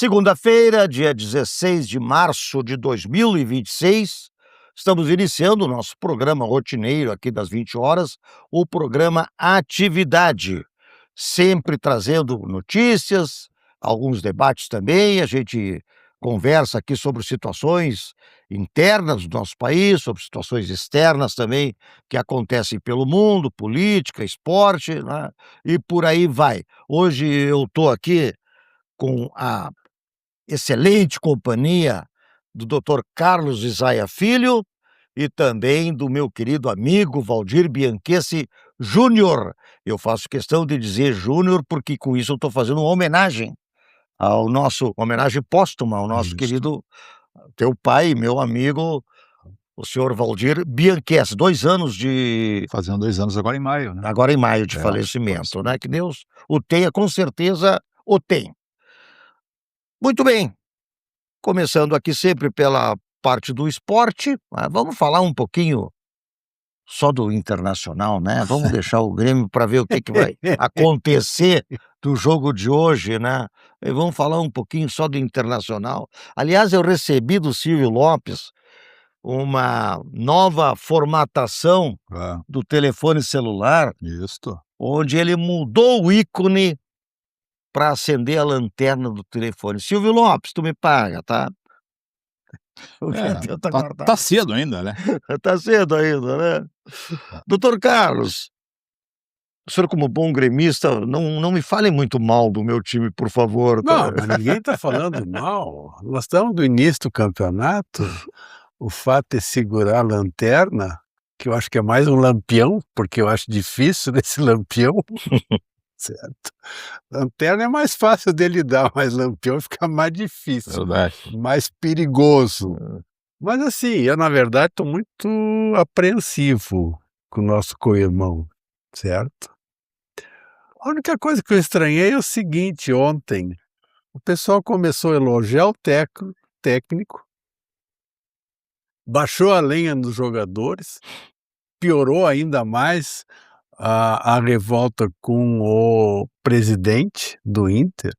Segunda-feira, dia 16 de março de 2026, estamos iniciando o nosso programa rotineiro aqui das 20 horas, o programa Atividade, sempre trazendo notícias, alguns debates também, a gente conversa aqui sobre situações internas do nosso país, sobre situações externas também que acontecem pelo mundo, política, esporte, né, e por aí vai. Hoje eu estou aqui com a excelente companhia do Dr. Carlos Isaia Filho e também do meu querido amigo Valdir Bianchessi Júnior. Eu faço questão de dizer Júnior porque com isso eu estou fazendo uma homenagem homenagem póstuma ao nosso Isso. querido teu pai, meu amigo, o senhor Valdir Bianchessi. 2 anos de Fazendo 2 anos agora em maio, né? agora em maio de É, falecimento, né? Que Deus o tenha, com certeza o tem. Muito bem. Começando aqui sempre pela parte do esporte, vamos falar um pouquinho só do Internacional, né, vamos deixar o Grêmio para ver o que vai acontecer do jogo de hoje, né, e vamos falar um pouquinho só do Internacional. Aliás, eu recebi do Silvio Lopes uma nova formatação É, do telefone celular, isto. onde ele mudou o ícone para acender a lanterna do telefone. Silvio Lopes, tu me paga, tá? O que É, tenta tá guardar. cedo ainda, né? Tá cedo ainda, né. Doutor Carlos, o senhor como bom gremista, não me fale muito mal do meu time, por favor, tá. Não, mas ninguém está falando mal. Nós estamos no início do campeonato. O fato é segurar a lanterna, que eu acho que é mais um lampião, porque eu acho difícil desse lampião, certo? Lanterna é mais fácil de lidar, mas lampião fica mais difícil, Verdade. mais perigoso. Mas assim, eu na verdade estou muito apreensivo com o nosso co-irmão, certo? A única coisa que eu estranhei é o seguinte: ontem o pessoal começou a elogiar o técnico, baixou a lenha nos jogadores, piorou ainda mais a revolta com o presidente do Inter,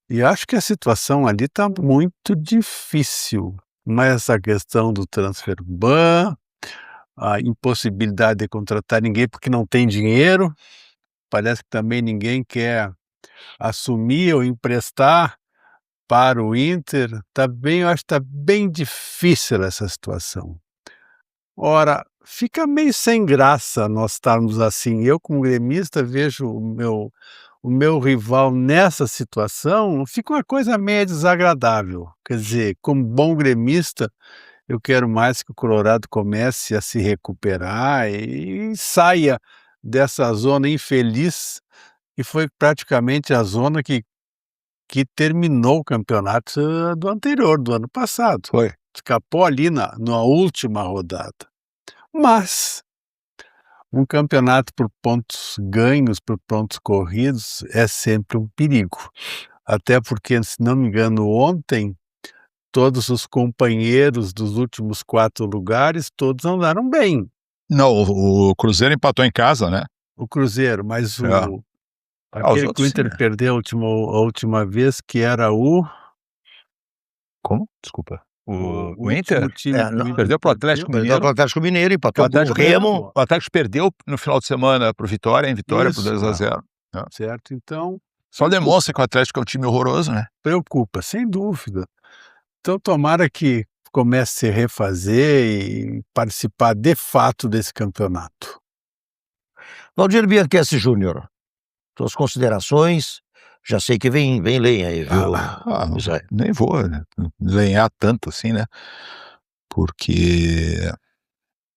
e acho que a situação ali está muito difícil. Mas essa questão do transfer ban, a impossibilidade de contratar ninguém porque não tem dinheiro, parece que também ninguém quer assumir ou emprestar para o Inter, eu acho que está bem difícil essa situação. Ora, fica meio sem graça nós estarmos assim. Eu, como gremista, vejo o meu rival nessa situação, fica uma coisa meio desagradável. Quer dizer, como bom gremista, eu quero mais que o Colorado comece a se recuperar e saia dessa zona infeliz, que foi praticamente a zona que terminou o campeonato do anterior, do ano passado. Foi. Escapou ali na última rodada. Mas um campeonato por pontos ganhos, por pontos corridos, é sempre um perigo. Até porque, se não me engano, ontem, todos os companheiros dos últimos 4 lugares, todos andaram bem. Não, o Cruzeiro empatou em casa, né? O Cruzeiro, mas os aquele que o outros Inter sim. perdeu a última vez, que era o Como? Desculpa. O último Inter time que o Inter perdeu pro Atlético Perdeu Mineiro. para o Atlético Mineiro, O empatou com o Remo. Atlético perdeu no final de semana pro Vitória, em Vitória, por Isso, 2-0. certo? Então, Só demonstra que o Atlético é um time horroroso, né? preocupa, sem dúvida. Então, tomara que comece a se refazer e participar de fato desse campeonato. Valdir Bianchessi Júnior, tuas considerações, já sei que vem lenha aí, viu, Não, Isaia? nem vou, né, lenhar tanto assim, né, porque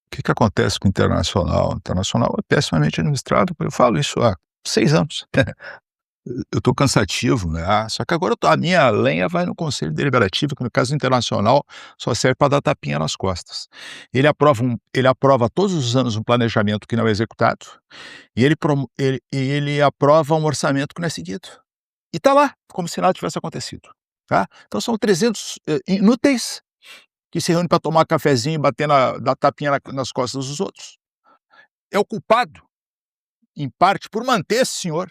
o que acontece com o Internacional? O Internacional é pessimamente administrado, eu falo isso há 6 anos. Eu estou cansativo, né, só que agora a minha lenha vai no Conselho Deliberativo, que no caso internacional só serve para dar tapinha nas costas. Ele aprova todos os anos um planejamento que não é executado, e ele aprova um orçamento que não é seguido. E está lá, como se nada tivesse acontecido, tá. Então são 300 inúteis, que se reúnem para tomar cafezinho e dar tapinha nas costas dos outros. É o culpado, em parte, por manter esse senhor,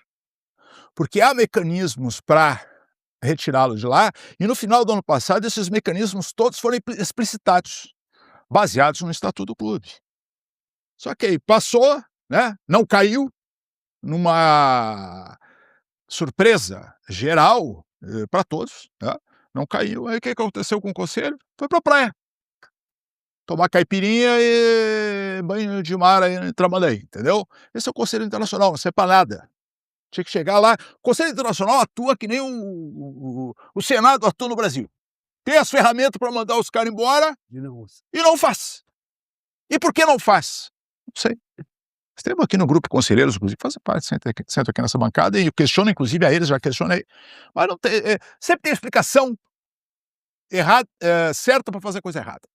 porque há mecanismos para retirá-lo de lá, e no final do ano passado esses mecanismos todos foram explicitados, baseados no Estatuto do Clube. Só que aí passou, né, não caiu, numa surpresa geral para todos, né, não caiu. Aí o que aconteceu com o conselho? Foi para a praia. Tomar caipirinha e banho de mar aí em Tramandaí, entendeu? Esse é o Conselho Internacional, não serve para nada. Tinha que chegar lá. O Conselho Internacional atua que nem o Senado atua no Brasil. Tem as ferramentas para mandar os caras embora e não faz. E por que não faz? Não sei. Esteve aqui no grupo de conselheiros, inclusive, fazem parte, sento aqui nessa bancada e eu questiono, inclusive, a eles, já questionei. Mas não tem, sempre tem explicação errada, certa para fazer a coisa errada.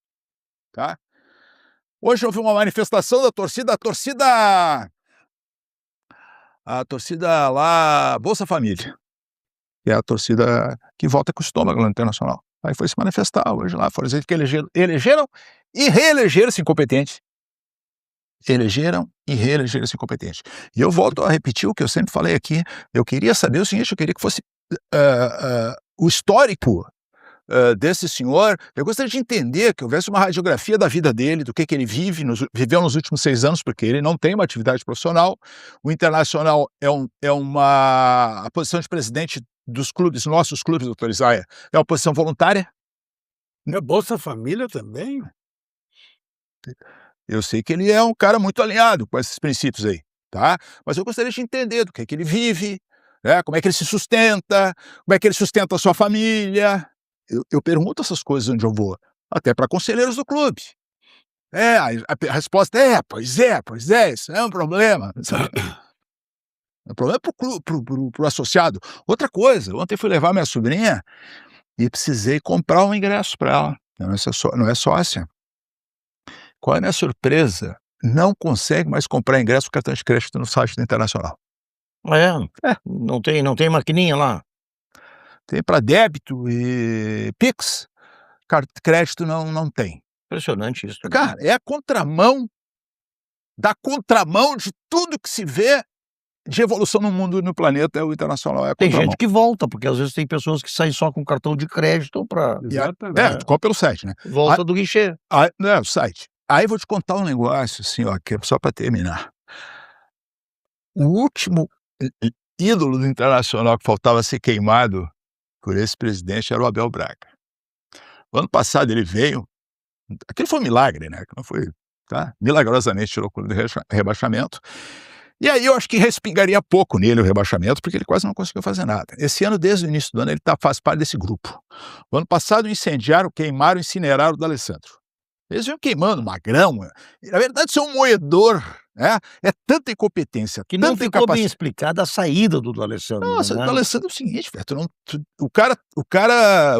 Tá? Hoje houve uma manifestação da torcida, a torcida lá, Bolsa Família, que é a torcida que vota com o estômago no Internacional. Aí foi se manifestar hoje lá, foram dizer que elegeram e reelegeram esse incompetente. Elegeram e reelegeram esse incompetente. E eu volto a repetir o que eu sempre falei aqui, eu queria saber o seguinte, eu queria que fosse o histórico desse senhor, eu gostaria de entender que houvesse uma radiografia da vida dele, do que ele viveu nos últimos 6 anos, porque ele não tem uma atividade profissional, o Internacional a posição de presidente dos clubes, nossos clubes, doutor Isaia, é uma posição voluntária. É Bolsa Família também? Eu sei que ele é um cara muito alinhado com esses princípios aí, tá? Mas eu gostaria de entender do que ele vive, né? Como é que ele se sustenta, como é que ele sustenta a sua família. Eu pergunto essas coisas onde eu vou, até para conselheiros do clube. A resposta é, pois é, isso é um problema. É um problema pro associado. Outra coisa, ontem fui levar minha sobrinha e precisei comprar um ingresso para ela. Não é sócia. Qual é a minha surpresa? Não consegue mais comprar ingresso com cartão de crédito no site do Internacional. Não tem maquininha lá? Tem para débito e Pix, crédito não tem. Impressionante isso. Cara, é a contramão de tudo que se vê de evolução no mundo e no planeta, o Internacional é a Tem contramão. gente que volta, porque às vezes tem pessoas que saem só com cartão de crédito para Exatamente. Compra pelo site, né? volta do guichê. O site. Aí vou te contar um negócio, assim, ó, que é só para terminar. O último ídolo do Internacional que faltava ser queimado por esse presidente era o Abel Braga. O ano passado ele veio, aquilo foi um milagre, né? Não foi, tá? Milagrosamente tirou o clube do rebaixamento. E aí eu acho que respingaria pouco nele o rebaixamento, porque ele quase não conseguiu fazer nada. Esse ano, desde o início do ano, ele faz parte desse grupo. O ano passado incendiaram, queimaram, incineraram o D'Alessandro. Eles vinham queimando Magrão. Na verdade, isso é um moedor, né? É tanta incompetência, Que não ficou bem explicada a saída do D'Alessandro. Nossa, né? o D'Alessandro é o seguinte, velho,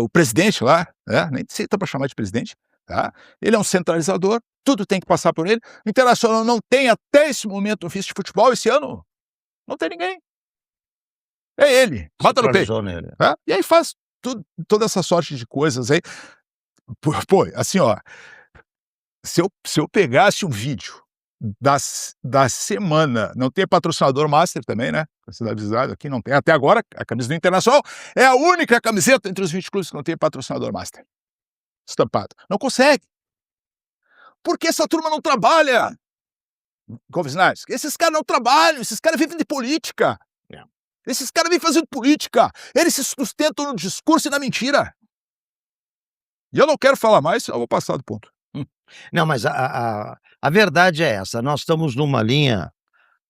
o presidente lá, né? Nem sei se tá para chamar de presidente, tá? Ele é um centralizador, tudo tem que passar por ele. O Internacional não tem até esse momento um vice de futebol, esse ano não tem ninguém. É ele, bota no peito. Nele. Tá? E aí faz toda essa sorte de coisas aí. Pô, assim, ó, se eu pegasse um vídeo da semana, não tem patrocinador master também, né? Pra ser avisado aqui, não tem. Até agora, a camisa do Internacional é a única camiseta entre os 20 clubes que não tem patrocinador master estampado. Não consegue. Porque essa turma não trabalha. Convencionais, esses caras não trabalham, esses caras vivem de política. Esses caras vêm fazendo política. Eles se sustentam no discurso e na mentira. E eu não quero falar mais, eu vou passar do ponto. Não, mas a verdade é essa, nós estamos numa linha,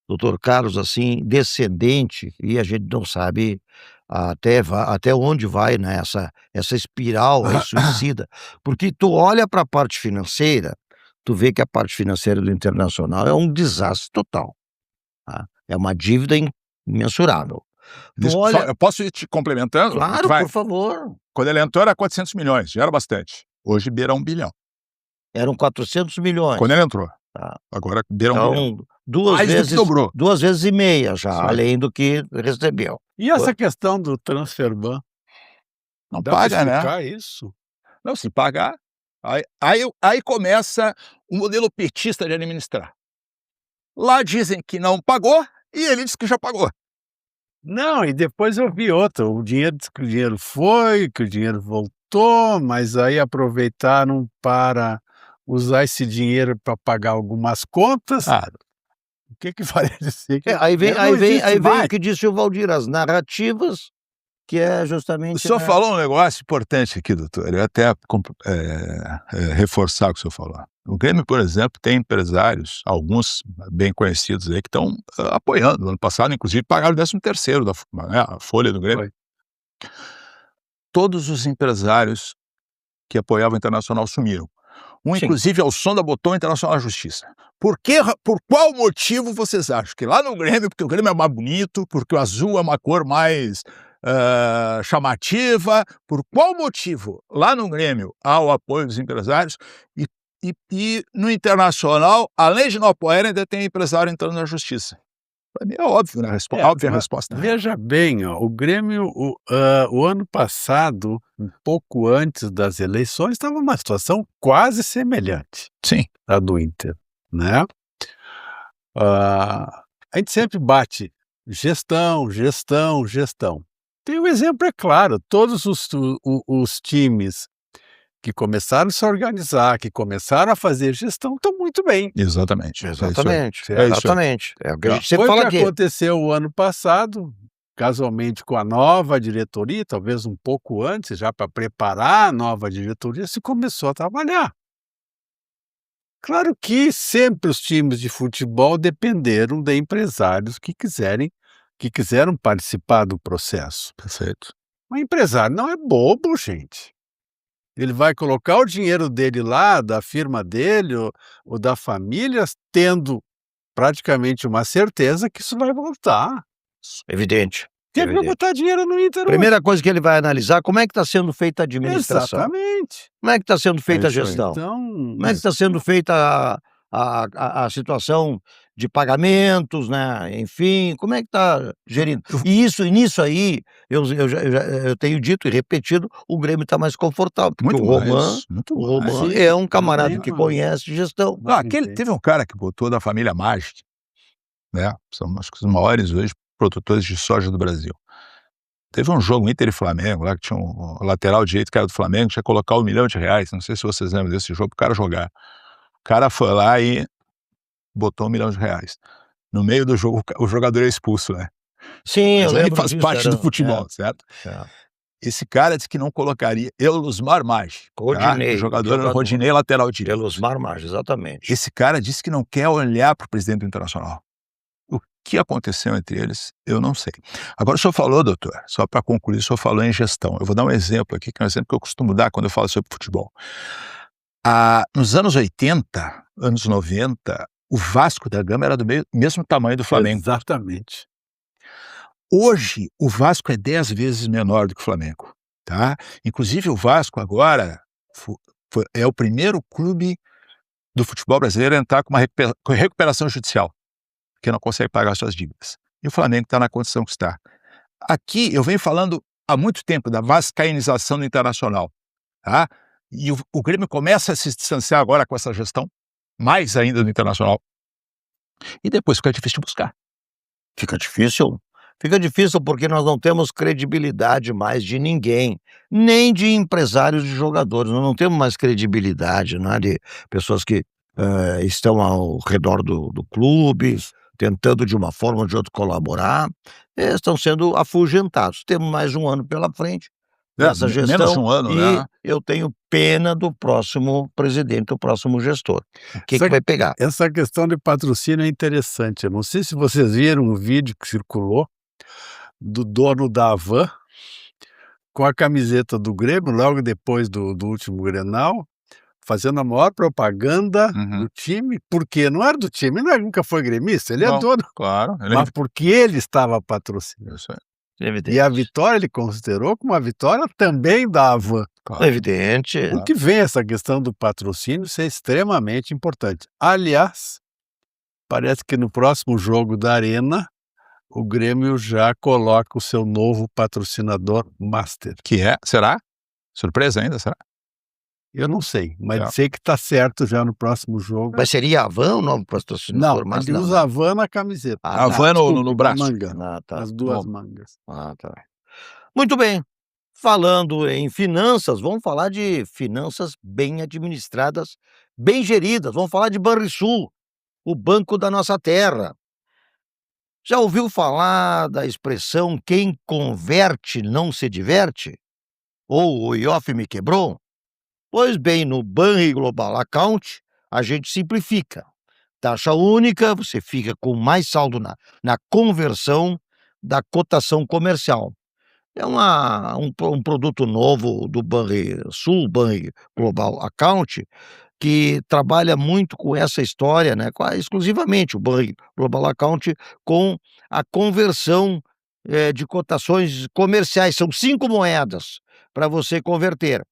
doutor Carlos, assim, descendente, e a gente não sabe até onde vai, né, essa espiral aí suicida, porque tu olha para a parte financeira, tu vê que a parte financeira do Internacional é um desastre total, tá? É uma dívida imensurável. Eu posso ir te complementando? Claro, por favor. Quando ele entrou era 400 milhões, já era bastante. Hoje beira 1 bilhão. Eram 400 milhões. Quando ele entrou. Tá. Agora beira 1 bilhão. Duas vezes e meia já, Sim. Além do que recebeu. E essa questão do transferban? Não Dá paga, pra explicar né? isso? Não, se pagar, aí começa o modelo petista de administrar. Lá dizem que não pagou e ele diz que já pagou. Não, e depois eu vi outra, o dinheiro diz que o dinheiro foi, que o dinheiro voltou, mas aí aproveitaram para usar esse dinheiro para pagar algumas contas. Ah, O que vai dizer que Aí vem não existe o mais? que disse o Valdir, as narrativas, que é o justamente, senhor né, falou um negócio importante aqui, doutor, eu ia até reforçar o que o senhor falou. O Grêmio, por exemplo, tem empresários, alguns bem conhecidos aí, que estão apoiando. No ano passado, inclusive, pagaram o 13º né, a folha do Grêmio. Foi. Todos os empresários que apoiavam o Internacional sumiram. Sim. Inclusive, ao som da botou o Internacional à justiça. Por qual motivo vocês acham? Que lá no Grêmio, porque o Grêmio é mais bonito, porque o azul é uma cor mais chamativa, por qual motivo lá no Grêmio há o apoio dos empresários e no Internacional, além de não apoiar, ainda tem empresário entrando na justiça? Para mim é óbvio, né? Óbvia a mas resposta. veja bem, ó, o Grêmio, o ano passado, um pouco antes das eleições, estava numa situação quase semelhante Sim. à do Inter, né? A gente sempre bate gestão, gestão, gestão. Tem um exemplo, é claro, todos os times que começaram a se organizar, que começaram a fazer gestão, estão muito bem. Exatamente. exatamente, É isso aí. exatamente. É o que a gente sempre Foi o fala que aqui. aconteceu o ano passado, casualmente com a nova diretoria, talvez um pouco antes, já para preparar a nova diretoria, se começou a trabalhar. Claro que sempre os times de futebol dependeram de empresários que quiseram participar do processo. Perfeito. Mas empresário não é bobo, gente. Ele vai colocar o dinheiro dele lá, da firma dele ou da família, tendo praticamente uma certeza que isso vai voltar. Evidente. Quem é que vai Evidente. botar dinheiro no Inter hoje? Primeira coisa que ele vai analisar, como é que está sendo feita a administração, Exatamente. como é que está sendo feita a isso aí. gestão, Então, como é que está sendo feita a situação de pagamentos, né, enfim, como é que está gerindo. E nisso aí, eu tenho dito e repetido, o Grêmio está mais confortável, porque Muito o Roman mais, muito mais. é um camarada bem que mais. conhece gestão. Teve um cara que botou da família Magic, né? São acho que os maiores hoje produtores de soja do Brasil. Teve um jogo Inter e Flamengo lá que tinha um lateral direito que era do Flamengo, tinha que colocar R$1 milhão, não sei se vocês lembram desse jogo, pro cara jogar. O cara foi lá e botou R$1 milhão. No meio do jogo, o jogador é expulso, né? Sim, eu Mas aí lembro faz disso, parte do futebol, certo? é. Esse cara disse que não colocaria Elosmar Maggi, Rodinei, o jogador era o Rodinei, lateral direito. Elosmar Maggi, exatamente. Esse cara disse que não quer olhar para o presidente do Internacional. O que aconteceu entre eles, eu não sei. Agora o senhor falou, doutor, só para concluir, o senhor falou em gestão. Eu vou dar um exemplo aqui, que é um exemplo que eu costumo dar quando eu falo sobre futebol. Nos anos 80, anos 90, o Vasco da Gama era do mesmo tamanho do Flamengo. exatamente. Hoje, o Vasco é 10 vezes menor do que o Flamengo, tá? Inclusive, o Vasco agora é o primeiro clube do futebol brasileiro a entrar com uma recuperação judicial, porque não consegue pagar suas dívidas. E o Flamengo está na condição que está. Aqui, eu venho falando há muito tempo da vascainização do Internacional, tá? E o Grêmio começa a se distanciar agora com essa gestão, mais ainda do Internacional, e depois fica difícil de buscar. Fica difícil porque nós não temos credibilidade mais de ninguém, nem de empresários de jogadores, nós não temos mais credibilidade, né, de pessoas que estão ao redor do clube, tentando de uma forma ou de outra colaborar, estão sendo afugentados. Temos mais um ano pela frente dessa gestão, menos de um ano, e né? eu tenho pena do próximo presidente, do próximo gestor. O que vai pegar? Essa questão de patrocínio é interessante. Eu não sei se vocês viram um vídeo que circulou do dono da Havan com a camiseta do Grêmio, logo depois do último Grenal, fazendo a maior propaganda do time, porque não era do time, ele nunca foi gremista, ele é dono, claro, mas porque ele estava patrocinando. Isso é E a vitória ele considerou como uma vitória também da Havan. claro. Evidente. O que vem essa questão do patrocínio ser extremamente importante. Aliás, parece que no próximo jogo da Arena, o Grêmio já coloca o seu novo patrocinador master. Que será? Surpresa ainda, será? Eu não sei, mas É. sei que tá certo já no próximo jogo. Mas seria a Havan o novo patrocinador? Não, Mas ele usa Havan na camiseta. Ah, Havan no Desculpe, braço. na manga, Ah, tá. nas duas Bom. mangas. Ah, tá. Muito bem. Falando em finanças, vamos falar de finanças bem administradas, bem geridas. Vamos falar de Banrisul, o banco da nossa terra. Já ouviu falar da expressão "quem converte não se diverte"? Ou "o IOF me quebrou"? Pois bem, no Banri Global Account, a gente simplifica. Taxa única, você fica com mais saldo na conversão da cotação comercial. É um produto novo do Banrisul, Banri Global Account, que trabalha muito com essa história, né, exclusivamente o Banri Global Account, com a conversão, de cotações comerciais. São 5 moedas para você converter.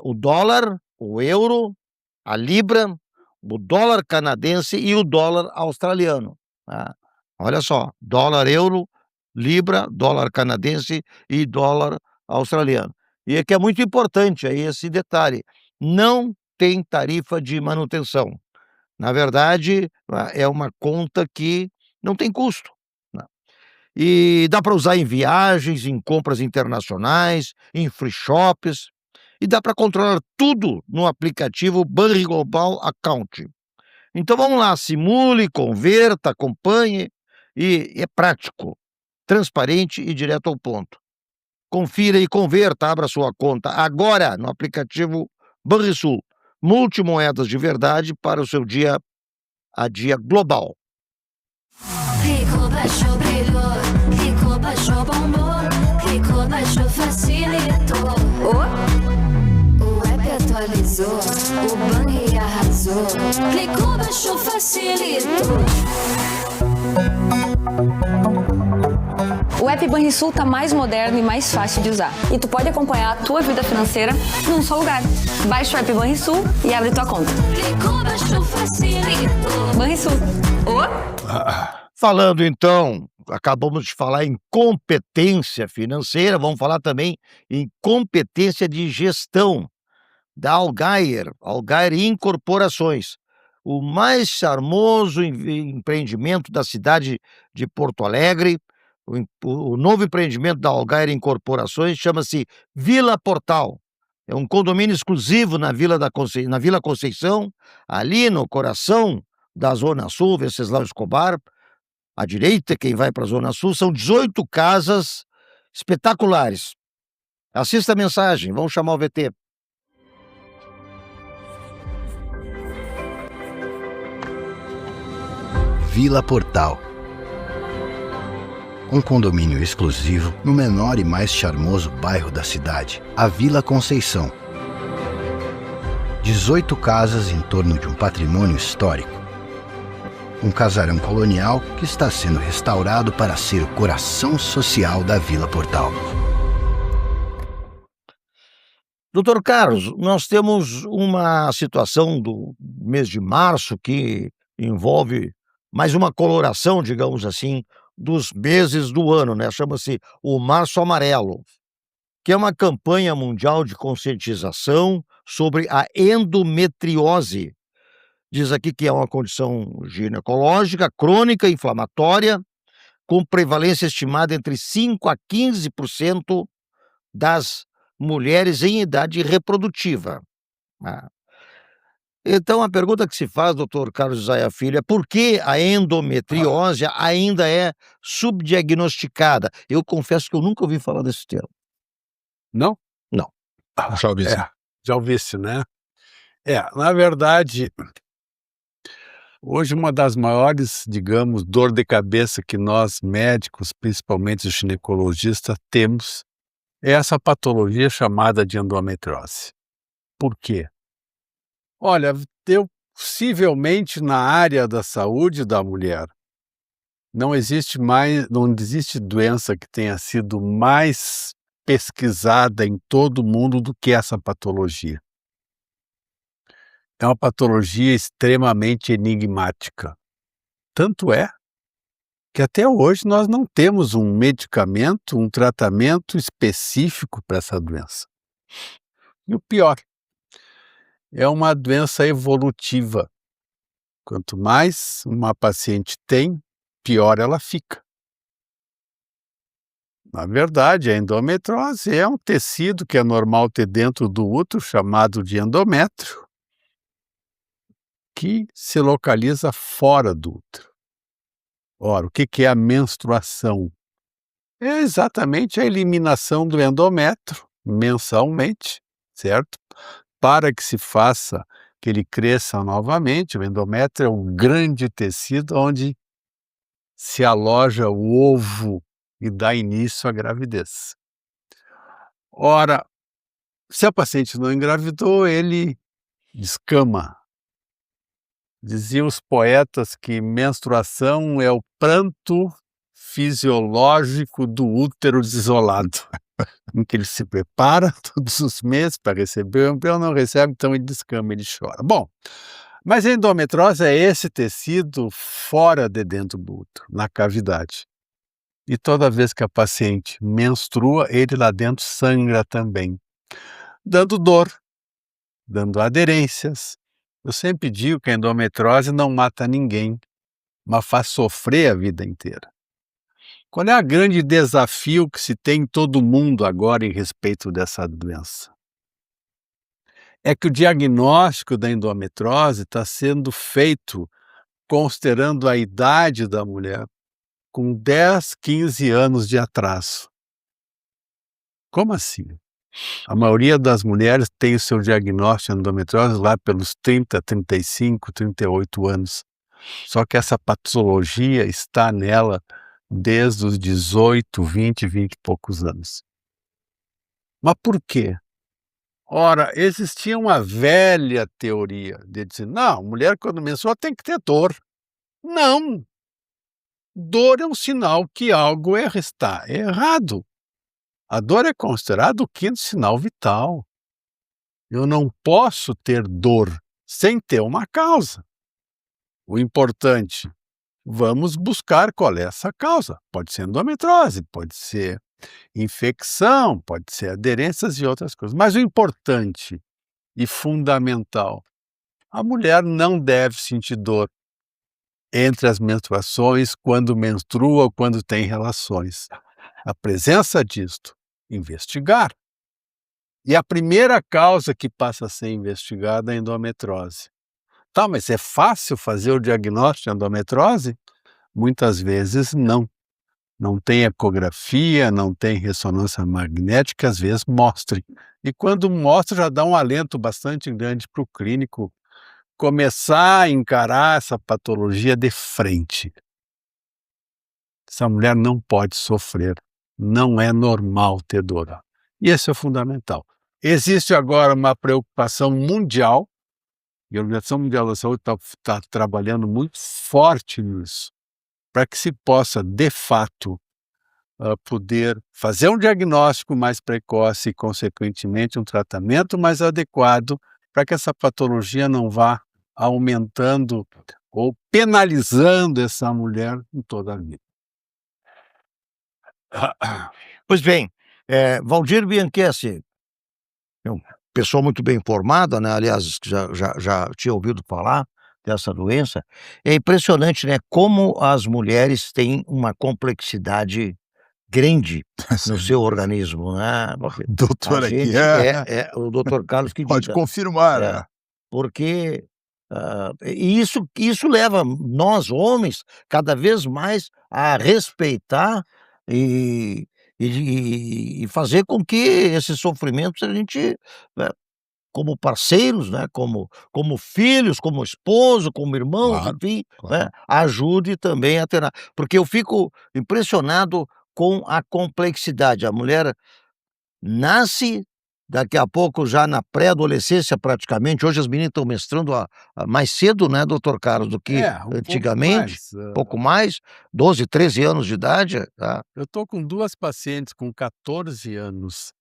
O dólar, o euro, a libra, o dólar canadense e o dólar australiano, tá. Olha só, dólar, euro, libra, dólar canadense e dólar australiano. E é que é muito importante aí esse detalhe, não tem tarifa de manutenção. Na verdade, é uma conta que não tem custo, né. E dá para usar em viagens, em compras internacionais, em free shops, e dá para controlar tudo no aplicativo Banri Global Account. Então vamos lá, simule, converta, acompanhe, e é prático, transparente e direto ao ponto. Confira e converta, abra sua conta agora no aplicativo Banrisul. Multimoedas de verdade para o seu dia a dia global. Clicou, baixou, brilhou. Clicou, baixou, bombou. Clicou, baixou, facilitou. O app atualizou. O Banri arrasou. Clicou, baixou, facilitou. O app Banrisul tá mais moderno e mais fácil de usar. E tu pode acompanhar a tua vida financeira num só lugar. Baixa o app Banrisul e abre tua conta. Clicou, baixou, facilitou. Banrisul. Falando então, acabamos de falar em competência financeira, vamos falar também em competência de gestão da Allgeier Incorporações, o mais charmoso empreendimento da cidade de Porto Alegre. O novo empreendimento da Allgeier Incorporações chama-se Vila Portal. É um condomínio exclusivo na Vila Conceição, ali no coração da Zona Sul, Venceslau Escobar. À direita, quem vai para a Zona Sul, são 18 casas espetaculares. Assista a mensagem, vamos chamar o VT. Vila Portal. Um condomínio exclusivo no menor e mais charmoso bairro da cidade, a Vila Conceição. 18 casas em torno de um patrimônio histórico. Um casarão colonial que está sendo restaurado para ser o coração social da Vila Portal. Doutor Carlos, nós temos uma situação do mês de março que envolve mais uma coloração, digamos assim, dos meses do ano, né? Chama-se o Março Amarelo, que é uma campanha mundial de conscientização sobre a endometriose. Diz aqui que é uma condição ginecológica crônica, inflamatória, com prevalência estimada entre 5% a 15% das mulheres em idade reprodutiva. Então a pergunta que se faz, doutor Carlos Zaia Filho, é por que a endometriose ainda é subdiagnosticada? Eu confesso que eu nunca ouvi falar desse termo. Não? Não. Já ouvi sim. Já ouvisse, né? Na verdade, hoje uma das maiores, digamos, dor de cabeça que nós médicos, principalmente os ginecologistas, temos é essa patologia chamada de endometriose. Por quê? Olha, possivelmente na área da saúde da mulher, não existe doença que tenha sido mais pesquisada em todo o mundo do que essa patologia. É uma patologia extremamente enigmática. Tanto é que até hoje nós não temos um medicamento, um tratamento específico para essa doença. E o pior, é uma doença evolutiva. Quanto mais uma paciente tem, pior ela fica. Na verdade, a endometriose é um tecido que é normal ter dentro do útero, chamado de endométrio, que se localiza fora do útero. Ora, o que é a menstruação? É exatamente a eliminação do endométrio mensalmente, certo? Para que se faça que ele cresça novamente. O endométrio é um grande tecido onde se aloja o ovo e dá início à gravidez. Ora, se a paciente não engravidou, ele descama. Diziam os poetas que menstruação é o pranto fisiológico do útero desolado, em que ele se prepara todos os meses para receber o embrião, não recebe, então ele descama, ele chora. Bom, mas a endometriose é esse tecido fora de dentro do útero, na cavidade. E toda vez que a paciente menstrua, ele lá dentro sangra também, dando dor, dando aderências. Eu sempre digo que a endometriose não mata ninguém, mas faz sofrer a vida inteira. Qual é o grande desafio que se tem em todo mundo agora em respeito dessa doença? É que o diagnóstico da endometriose está sendo feito considerando a idade da mulher, com 10, 15 anos de atraso. Como assim? A maioria das mulheres tem o seu diagnóstico de endometriose lá pelos 30, 35, 38 anos. Só que essa patologia está nela desde os 18, 20 e poucos anos. Mas por quê? Ora, existia uma velha teoria de dizer, não, mulher quando menstrua tem que ter dor. Não! Dor é um sinal que algo está errado. A dor é considerada o quinto sinal vital. Eu não posso ter dor sem ter uma causa. O importante, vamos buscar qual é essa causa. Pode ser endometriose, pode ser infecção, pode ser aderências e outras coisas. Mas o importante e fundamental, a mulher não deve sentir dor entre as menstruações, quando menstrua ou quando tem relações. A presença disto, investigar. E a primeira causa que passa a ser investigada é a endometriose. Tá, mas é fácil fazer o diagnóstico de endometriose? Muitas vezes não. Não tem ecografia, não tem ressonância magnética, às vezes mostre. E quando mostra, já dá um alento bastante grande para o clínico começar a encarar essa patologia de frente. Essa mulher não pode sofrer, não é normal ter dor. E esse é o fundamental. Existe agora uma preocupação mundial, e a Organização Mundial da Saúde está trabalhando muito forte nisso, para que se possa, de fato, poder fazer um diagnóstico mais precoce e, consequentemente, um tratamento mais adequado para que essa patologia não vá aumentando ou penalizando essa mulher em toda a vida. Pois bem, Valdir Bianchessi é uma pessoa muito bem informada, né, aliás, que já tinha ouvido falar dessa doença. É impressionante, né, como as mulheres têm uma complexidade grande no seu organismo, né, porque Doutor a aqui gente é o doutor Carlos que pode diga. confirmar, É. né? Porque, e isso leva nós homens cada vez mais a respeitar e fazer com que esses sofrimentos a gente, né, como parceiros, né, como filhos, como esposo, como irmãos, Claro, enfim, claro. né, ajude também a ter porque eu fico impressionado com a complexidade. A mulher nasce, daqui a pouco já na pré-adolescência praticamente, hoje as meninas estão mestrando mais cedo, né, doutor Carlos, do que Um antigamente, pouco mais. pouco mais, 12, 13 anos de idade, tá. Eu estou com 2 pacientes com 14 anos,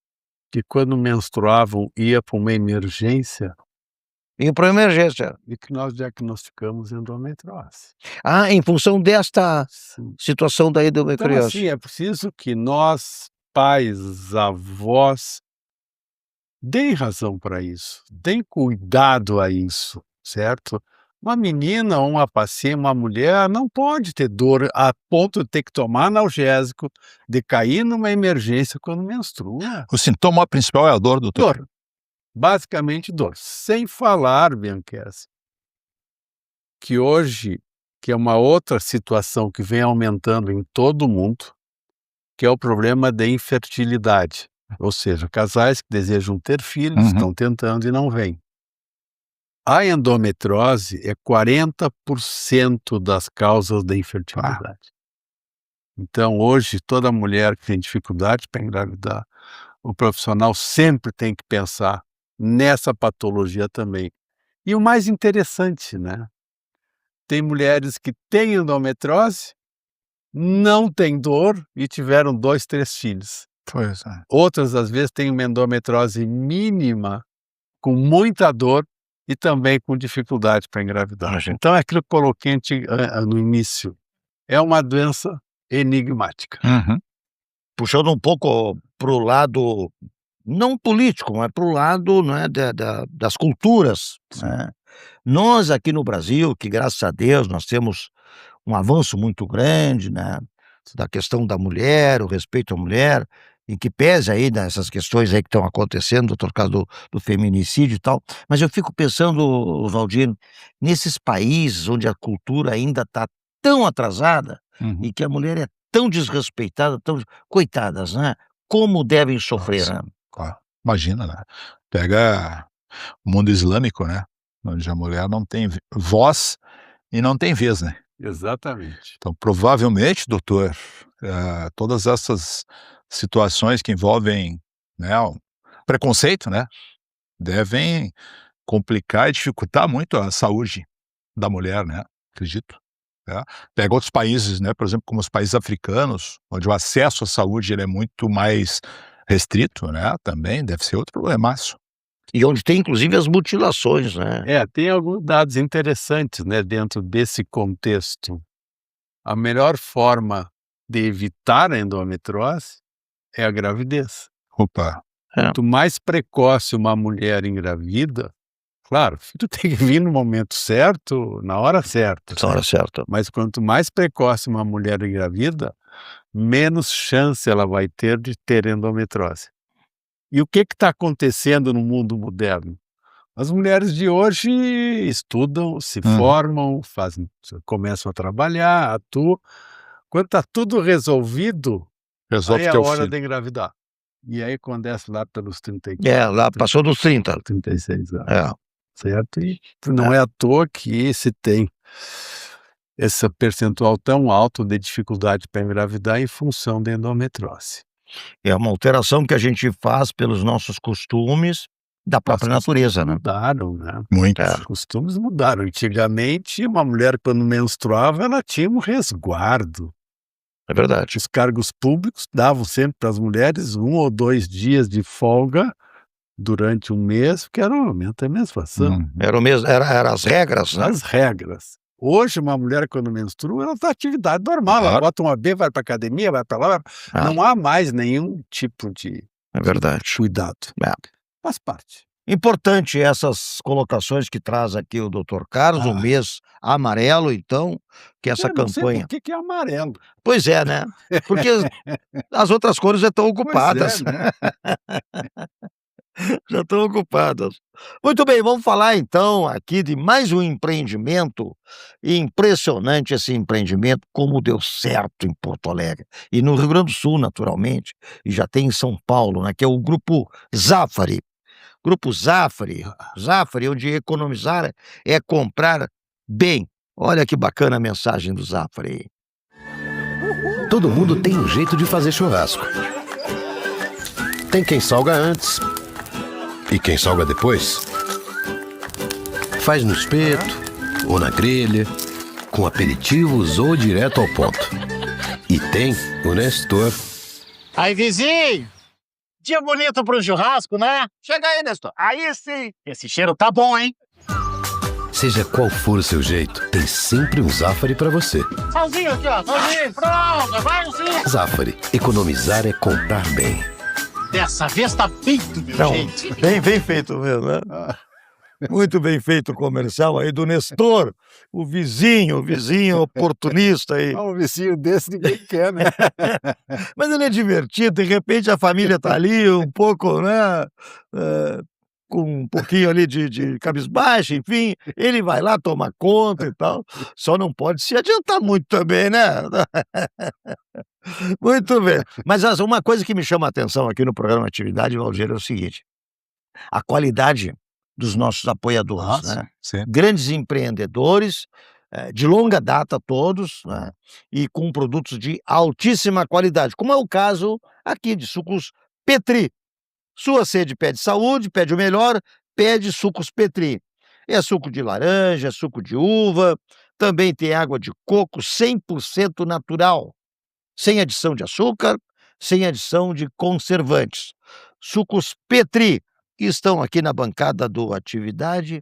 que quando menstruavam ia para uma emergência E para emergência. e que nós diagnosticamos endometriose. Em função desta Sim. situação da Então, endometriose. assim, é preciso que nós, pais, avós, deem razão para isso, deem cuidado a isso, certo? Uma menina ou uma paciente, uma mulher, não pode ter dor a ponto de ter que tomar analgésico, de cair numa emergência quando menstrua. O sintoma principal é a dor, doutor? Dor. Basicamente dor. Sem falar, Bianchessi, que hoje, que é uma outra situação que vem aumentando em todo o mundo, que é o problema da infertilidade. Ou seja, casais que desejam ter filhos, estão tentando e não vêm. A endometriose é 40% das causas da infertilidade. Então, hoje, toda mulher que tem dificuldade para engravidar, o profissional sempre tem que pensar nessa patologia também. E o mais interessante, né? Tem mulheres que têm endometriose, não têm dor e tiveram 2, 3 filhos. Pois é. Outras, às vezes, têm uma endometriose mínima, com muita dor e também com dificuldade para engravidar. Então, é aquilo que eu coloquei no início. É uma doença enigmática. Puxando um pouco para o lado, não político, mas para o lado, né, das culturas. Né? Nós aqui no Brasil, que graças a Deus nós temos um avanço muito grande, né, da questão da mulher, o respeito à mulher, em que pese aí nessas questões aí que estão acontecendo, por causa do feminicídio e tal, mas eu fico pensando, Valdir, nesses países onde a cultura ainda está tão atrasada e que a mulher é tão desrespeitada, tão coitadas, né? Como devem sofrer, né? Claro. Imagina, né? Pega o mundo islâmico, né? Onde a mulher não tem voz e não tem vez, né? Exatamente. Então, provavelmente, doutor, todas essas situações que envolvem, né, o preconceito, né, devem complicar e dificultar muito a saúde da mulher, né? Acredito. Né? Pega outros países, né, por exemplo, como os países africanos, onde o acesso à saúde ele é muito mais restrito, né? Também deve ser outro problemaço. E onde tem inclusive as mutilações, né? Tem alguns dados interessantes, né, dentro desse contexto. A melhor forma de evitar a endometriose é a gravidez. Opa. Quanto mais precoce uma mulher engravida, claro, o filho tem que vir no momento certo, na hora certa. Na hora certa. Mas quanto mais precoce uma mulher engravida, menos chance ela vai ter de ter endometriose. E o que está acontecendo no mundo moderno? As mulheres de hoje estudam, se formam, começam a trabalhar, atuam. Quando está tudo resolvido, aí é a hora de engravidar. E aí acontece lá pelos 34. Lá passou dos 30. 36 anos. Certo? E não é à toa que se tem esse percentual tão alto de dificuldade para engravidar em função da endometriose. É uma alteração que a gente faz pelos nossos costumes da própria natureza, né? Mudaram, né? Muito. Os costumes mudaram. Antigamente, uma mulher quando menstruava, ela tinha um resguardo. É verdade. Os cargos públicos davam sempre para as mulheres 1 ou 2 dias de folga durante um mês, que era o momento da menstruação. Era as regras, né? As regras. Hoje, uma mulher quando menstrua, ela está em atividade normal. Ela bota uma B, vai para academia, vai para lá. Não há mais nenhum tipo de cuidado. Faz parte. Importante essas colocações que traz aqui o Dr. Carlos, o mês amarelo, então, que essa campanha... Não sei por que é amarelo. Pois é, né? Porque as outras cores já estão ocupadas. Pois é, né? Já estão ocupadas. Muito bem, vamos falar então aqui de mais um empreendimento. Impressionante esse empreendimento, como deu certo em Porto Alegre. E no Rio Grande do Sul, naturalmente, e já tem em São Paulo, né? Que é o Grupo Zafari. Grupo Zafari, onde economizar é comprar bem. Olha que bacana a mensagem do Zafari. Todo mundo tem um jeito de fazer churrasco. Tem quem salga antes e quem salga depois. Faz no espeto ou na grelha, com aperitivos ou direto ao ponto. E tem o Nestor. Aí, vizinho! Dia bonito para um churrasco, né? Chega aí, Nestor. Aí sim. Esse cheiro tá bom, hein? Seja qual for o seu jeito, tem sempre um Zafari para você. Salzinho aqui, ó. Salzinho. Pronto, vai sim. Zafari. Economizar é comprar bem. Dessa vez tá feito, meu Não, gente. bem feito mesmo, né? Muito bem feito o comercial aí do Nestor, o vizinho oportunista aí. Um vizinho desse ninguém quer, né? Mas ele é divertido, de repente a família tá ali um pouco, né, com um pouquinho ali de cabisbaixo, enfim, ele vai lá, toma conta e tal, só não pode se adiantar muito também, né? Muito bem. Mas uma coisa que me chama a atenção aqui no programa Atividade, Valdir, é o seguinte: a qualidade dos nossos apoiadores, né? Sim. Grandes empreendedores, de longa data todos, né? E com produtos de altíssima qualidade, como é o caso aqui de Sucos Petri. Sua sede pede saúde, pede o melhor, pede Sucos Petri. É suco de laranja, suco de uva, também tem água de coco 100% natural, sem adição de açúcar, sem adição de conservantes. Sucos Petri estão aqui na bancada do Atividade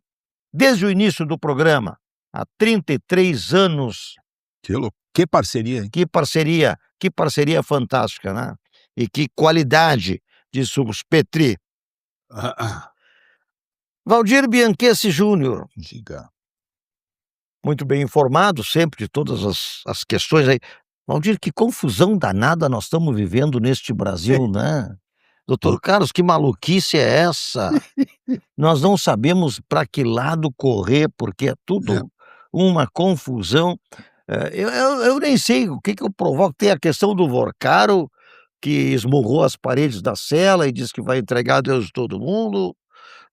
desde o início do programa, há 33 anos. Que parceria, hein? Que parceria fantástica, né? E que qualidade de Sucos Petri. Valdir Bianchessi Júnior, Diga. muito bem informado sempre de todas as questões aí. Valdir, que confusão danada nós estamos vivendo neste Brasil, né? Doutor Carlos, que maluquice é essa? Nós não sabemos para que lado correr, porque é tudo uma confusão. Eu nem sei o que eu provoco. Tem a questão do Vorcaro, que esmurrou as paredes da cela e disse que vai entregar a Deus de todo mundo.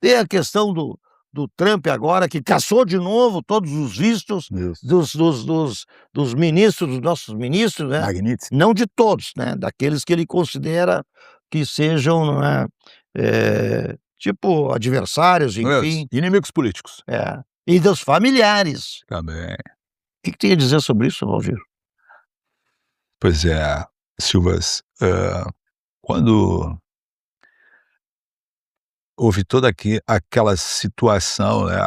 Tem a questão do Trump agora, que cassou de novo todos os vistos dos ministros, dos nossos ministros, né? Magnífico. Não de todos, né? Daqueles que ele considera que sejam, não é, tipo adversários, enfim. Inimigos políticos. E dos familiares. Também. O que tem a dizer sobre isso, Valdir? Pois é, Silvas, quando houve toda aquela situação, né,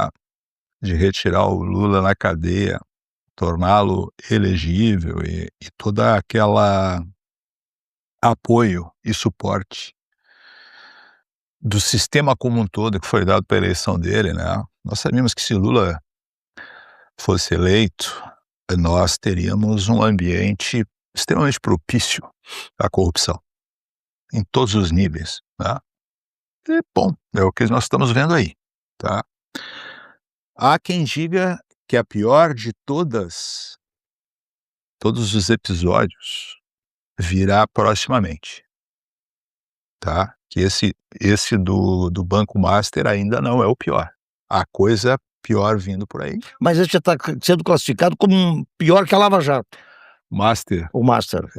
de retirar o Lula na cadeia, torná-lo elegível e toda aquela apoio e suporte do sistema como um todo que foi dado para a eleição dele, né? Nós sabíamos que se Lula fosse eleito, nós teríamos um ambiente extremamente propício à corrupção, em todos os níveis, né? E, bom, é o que nós estamos vendo aí, tá? Há quem diga que a pior de todos os episódios virá proximamente, tá? Que esse do Banco Master ainda não é o pior. Há coisa pior vindo por aí. Mas esse já está sendo classificado como pior que a Lava Jato. Master. O Master.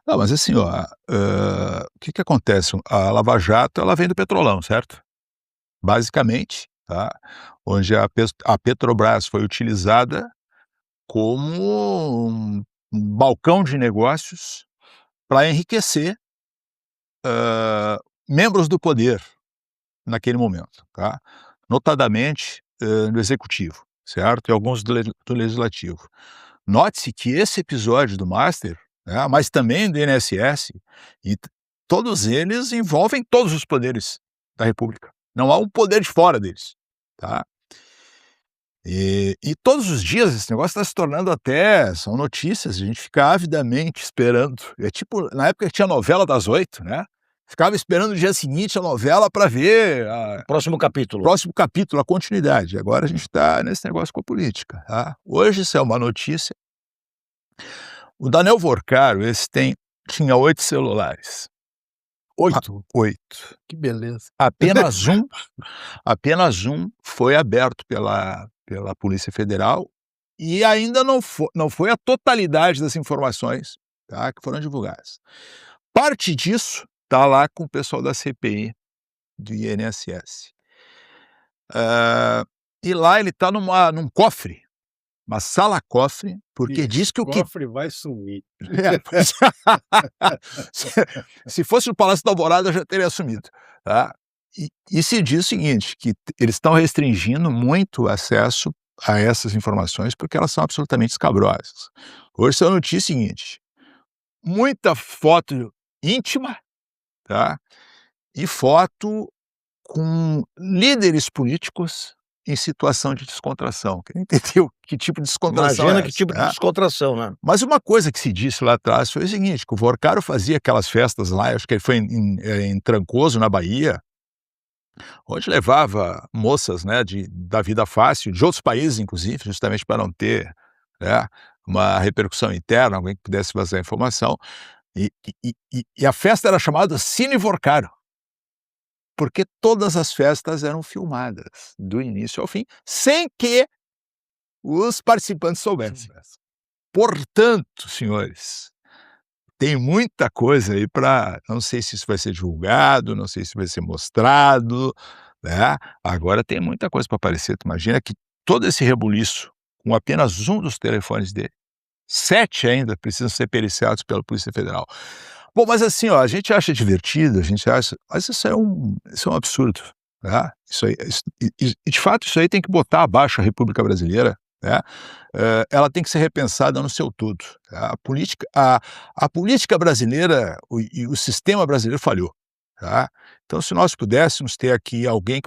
Não, mas assim, ó, o que acontece? A Lava Jato, ela vem do Petrolão, certo? Basicamente, tá? Onde a Petrobras foi utilizada como um balcão de negócios para enriquecer membros do poder naquele momento, tá? Notadamente no executivo, certo? E alguns do legislativo. Note-se que esse episódio do Master, né, mas também do INSS, e todos eles envolvem todos os poderes da República. Não há um poder de fora deles, tá? E todos os dias esse negócio está se tornando são notícias, a gente fica avidamente esperando. É tipo, na época que tinha a novela das 8, né? Ficava esperando o dia seguinte a novela para ver Próximo capítulo. Próximo capítulo, a continuidade. Agora a gente está nesse negócio com a política, tá? Hoje isso é uma notícia. O Daniel Vorcaro, tinha 8 celulares. 8? 8. Que beleza. Apenas um foi aberto pela Polícia Federal e ainda não foi a totalidade das informações, tá, que foram divulgadas. Parte disso está lá com o pessoal da CPI do INSS. E lá ele está num cofre, uma sala-cofre, porque diz que o cofre vai sumir. Se fosse o Palácio da Alvorada, eu já teria assumido, tá? E se diz o seguinte, que eles estão restringindo muito o acesso a essas informações porque elas são absolutamente escabrosas. Hoje é a notícia seguinte: muita foto íntima tá? E foto com líderes políticos em situação de descontração. Quer entender que tipo de descontração Imagina é que essa, tipo de né? descontração, né? Mas uma coisa que se disse lá atrás foi o seguinte, que o Vorcaro fazia aquelas festas lá, acho que ele foi em Trancoso, na Bahia, onde levava moças, né, da vida fácil, de outros países inclusive, justamente para não ter, né, uma repercussão interna, alguém que pudesse vazar informação, e a festa era chamada Cine Vorcaro, porque todas as festas eram filmadas, do início ao fim, sem que os participantes soubessem. Portanto, senhores, tem muita coisa aí para, não sei se isso vai ser divulgado, não sei se vai ser mostrado, né, agora tem muita coisa para aparecer. Tu imagina que todo esse rebuliço, com apenas um dos telefones dele, 7 ainda precisam ser periciados pela Polícia Federal. Bom, mas assim, ó, a gente acha divertido, a gente acha, mas isso é um absurdo, né, isso aí, e de fato isso aí tem que botar abaixo a República Brasileira, né, ela tem que ser repensada no seu todo. A política brasileira e o sistema brasileiro falhou, tá? Então, se nós pudéssemos ter aqui alguém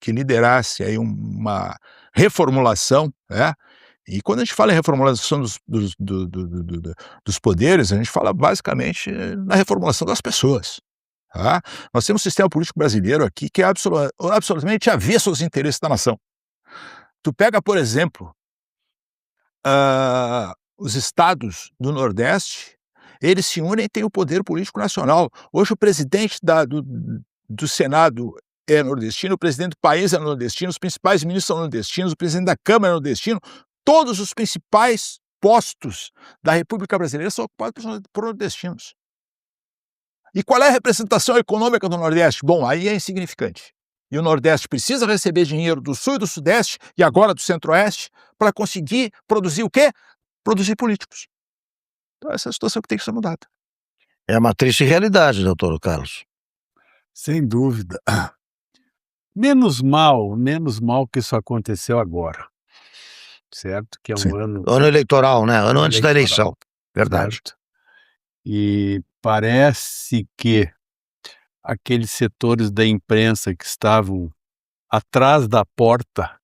que liderasse aí uma reformulação, né? E quando a gente fala em reformulação dos poderes, a gente fala basicamente na reformulação das pessoas, tá? Nós temos um sistema político brasileiro aqui que é absolutamente avesso aos interesses da nação. Tu pega, por exemplo, os estados do Nordeste, eles se unem e têm o poder político nacional. Hoje o presidente do Senado é nordestino, o presidente do país é nordestino, os principais ministros são nordestinos, o presidente da Câmara é nordestino, todos os principais postos da República Brasileira são ocupados por nordestinos. E qual é a representação econômica do Nordeste? Bom, aí é insignificante. E o Nordeste precisa receber dinheiro do Sul e do Sudeste, e agora do Centro-Oeste, para conseguir produzir o quê? Produzir políticos. Então essa é a situação que tem que ser mudada. É uma triste realidade, doutor Carlos. Sem dúvida. Menos mal que isso aconteceu agora, certo? Que é um Sim. Ano eleitoral, né? Ano antes da eleitoral, eleição. Verdade. certo? E parece que aqueles setores da imprensa que estavam atrás da porta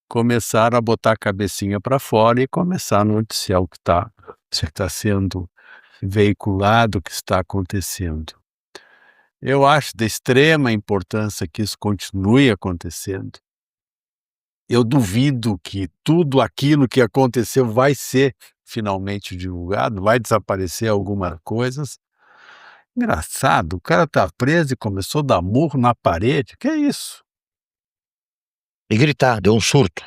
começaram a botar a cabecinha para fora e começar a noticiar o que está sendo veiculado, o que está acontecendo. Eu acho de extrema importância que isso continue acontecendo. Eu duvido que tudo aquilo que aconteceu vai ser finalmente divulgado, vai desaparecer algumas coisas. Engraçado, o cara tá preso e começou a dar murro na parede, que é isso? E gritar, deu um surto.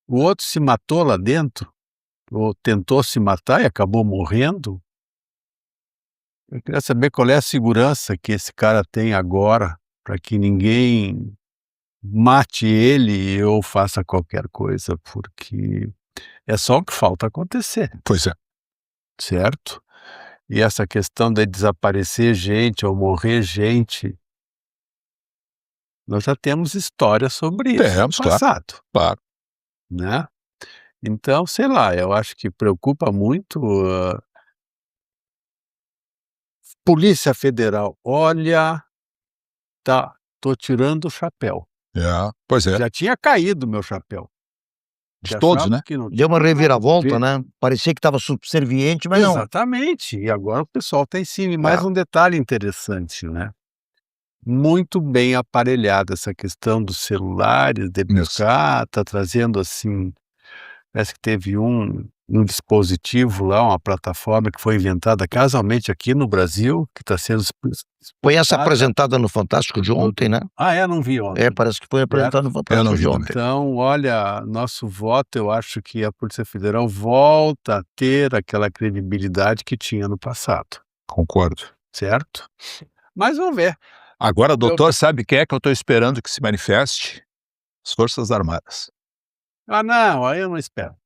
O outro se matou lá dentro, ou tentou se matar e acabou morrendo. Eu queria saber qual é a segurança que esse cara tem agora, para que ninguém mate ele ou faça qualquer coisa, porque é só o que falta acontecer, Pois é. certo? E essa questão de desaparecer gente ou morrer gente, nós já temos história sobre isso Temos, no claro. passado, Claro. né? Então, sei lá, eu acho que preocupa muito Polícia Federal. Olha, tô tirando o chapéu. Pois é. Já tinha caído o meu chapéu. De Já todos, achava né? que não Deu uma tinha reviravolta, nada a né? Parecia que estava subserviente, mas não. Exatamente. E agora o pessoal está em cima. E mais um detalhe interessante, né? Muito bem aparelhada essa questão dos celulares, de buscar, está trazendo assim, parece que teve um dispositivo lá, uma plataforma que foi inventada casualmente aqui no Brasil, que está sendo Foi essa apresentada no Fantástico de ontem, né? Não vi ontem. É, parece que foi apresentada no Fantástico de ontem. Então, olha, nosso voto, eu acho que a Polícia Federal volta a ter aquela credibilidade que tinha no passado. Concordo. Certo? Mas vamos ver. Agora, doutor, sabe quem é que eu estou esperando que se manifeste? As Forças Armadas. Não, aí eu não espero.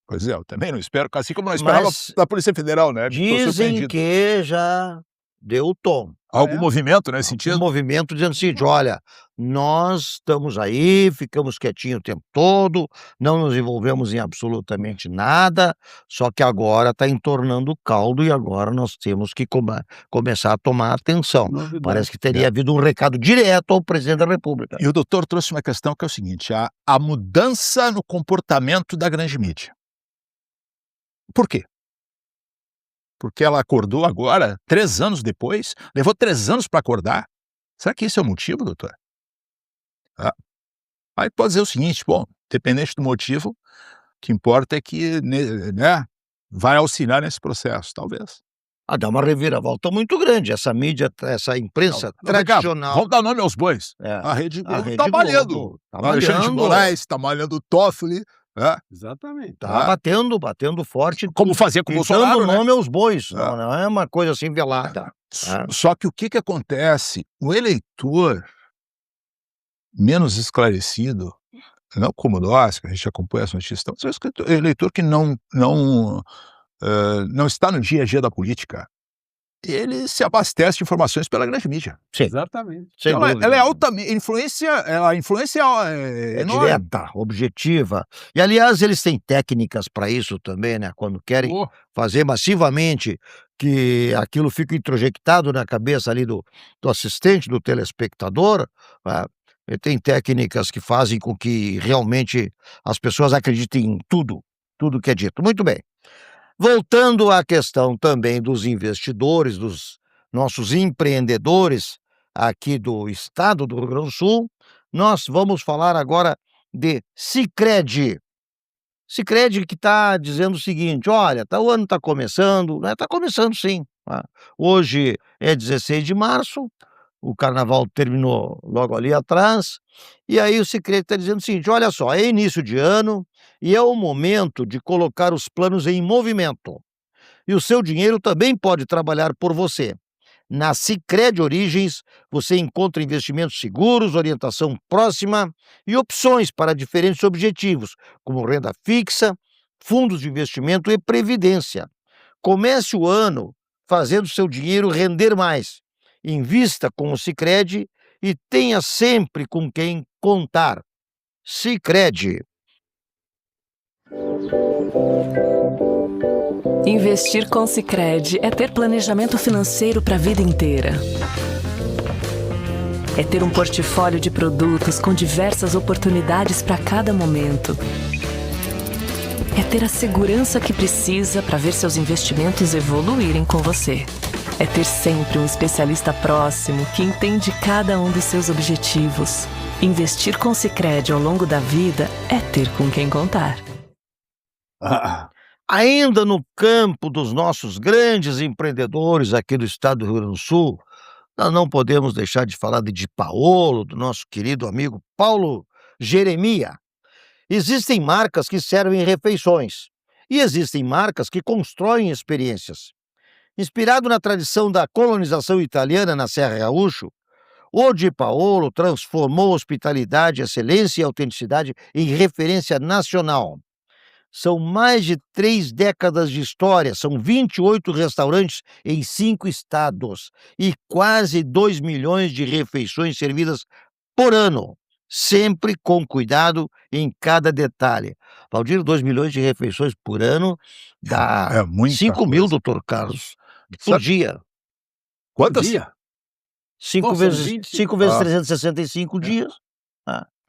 Pois é, eu também não espero, assim como não esperava da Polícia Federal, né? Dizem que já deu o tom. Algum movimento nesse um sentido? movimento dizendo o seguinte: olha, nós estamos aí, ficamos quietinhos o tempo todo, não nos envolvemos em absolutamente nada, só que agora está entornando o caldo e agora nós temos que começar a tomar atenção. Novidade. Parece que teria havido um recado direto ao presidente da República. E o doutor trouxe uma questão que é o seguinte: a mudança no comportamento da grande mídia. Por quê? Porque ela acordou agora, 3 anos depois, levou 3 anos para acordar? Será que esse é o motivo, doutor? Aí pode dizer o seguinte: bom, independente do motivo, o que importa é que, né, vai auxiliar nesse processo, talvez. Dá uma reviravolta muito grande, essa mídia, essa imprensa Não, vem cá, tradicional. vamos dar nome aos bois. É, A Rede a Globo Rede está malhando. Globo tá Alexandre de malhando. Moraes está malhando o Toffoli, Exatamente. Tá batendo forte, como fazia com o e Bolsonaro, dando né? nome aos bois, não é uma coisa assim velada. Só que o que acontece? O eleitor menos esclarecido, não como nós, que a gente acompanha as notícias, mas o eleitor que não está no dia a dia da política, ele se abastece de informações pela grande mídia. Sim, Exatamente. sem Ela dúvida. é altamente, a influência é É enorme. direta, objetiva. E, aliás, eles têm técnicas para isso também, né? Quando querem Oh, fazer massivamente que aquilo fique introjectado na cabeça ali do assistente, do telespectador, e tem técnicas que fazem com que realmente as pessoas acreditem em tudo que é dito. Muito bem. Voltando à questão também dos investidores, dos nossos empreendedores aqui do estado do Rio Grande do Sul, nós vamos falar agora de Sicredi. Sicredi que está dizendo o seguinte: olha, o ano está começando, né? Está começando sim. Hoje é 16 de março, o carnaval terminou logo ali atrás, e aí o Sicredi está dizendo o seguinte: olha só, é início de ano e é o momento de colocar os planos em movimento. E o seu dinheiro também pode trabalhar por você. Na Sicredi Origens, você encontra investimentos seguros, orientação próxima e opções para diferentes objetivos, como renda fixa, fundos de investimento e previdência. Comece o ano fazendo seu dinheiro render mais. Invista com o Sicredi e tenha sempre com quem contar. Sicredi. Investir com Sicredi é ter planejamento financeiro para a vida inteira. É ter um portfólio de produtos com diversas oportunidades para cada momento. É ter a segurança que precisa para ver seus investimentos evoluírem com você. É ter sempre um especialista próximo que entende cada um dos seus objetivos. Investir com Sicredi ao longo da vida é ter com quem contar. Ainda no campo dos nossos grandes empreendedores aqui do estado do Rio Grande do Sul, nós não podemos deixar de falar de Paolo, do nosso querido amigo Paulo Jeremia. Existem marcas que servem refeições e existem marcas que constroem experiências. Inspirado na tradição da colonização italiana na Serra Gaúcho, o Di Paolo transformou hospitalidade, excelência e autenticidade em referência nacional. São mais de 3 décadas de história, são 28 restaurantes em 5 estados e quase 2 milhões de refeições servidas por ano, sempre com cuidado em cada detalhe. Valdir, 2 milhões de refeições por ano dá muita 5 mil, coisa. doutor Carlos, por dia. Quantas? Dia? 5 Pô, são vezes 20. 5 vezes 365 dias.